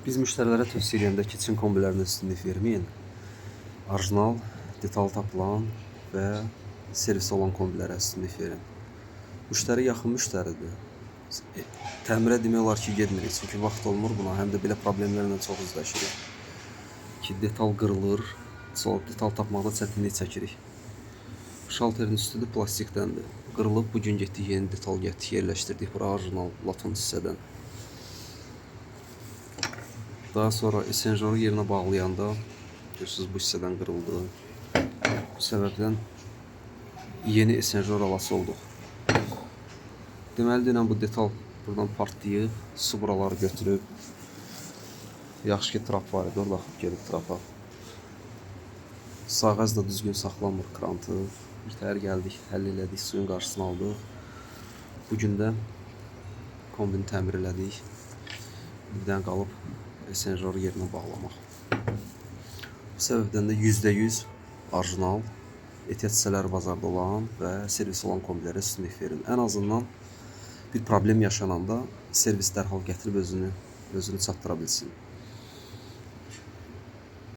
Biz müştərilərə tövsiyə edəndə kitchen kombilərinə üstünlük verməyin. Orijinal, detal tapılan və servis olan kombilərə üstünlük verin. Müştəri yaxın müştəridir. Təmirə demək olar ki, getmirik. Çünki vaxt olmur buna. Həm də belə problemlərlə çox üzləşirik. Ki, detal qırılır, detal tapmaqda çətinlik çəkirik. Şalterin üstü də plastikdəndir. Qırılıb, bugün getdik, yeni detal getdik, yerləşdirdik bura orijinal laton hissədən. Daha sonra esenjoru yerinə bağlayanda görürsünüz bu hissədən qırıldı. Bu səbəbdən yeni esenjor alası olduq. Deməli deyilən bu detal buradan partlayıb, su buraları götürüb. Yaxşı ki trap var idi, orada axıb gelib trapa. Sağ əz də düzgün saxlanmır krantı. Bir təhər gəldik, həll elədik, suyun qarşısını aldıq. Bugün də kombini təmir elədik. Birdən qalıb esenjoru yerinə bağlamaq. Bu səbəbdən də %100 orijinal, ehtiyac hissələri bazarda olan və servis olan kombilərə üstünlük verin. Ən azından bir problem yaşananda servis dərhal gətirib özünü çatdıra bilsin.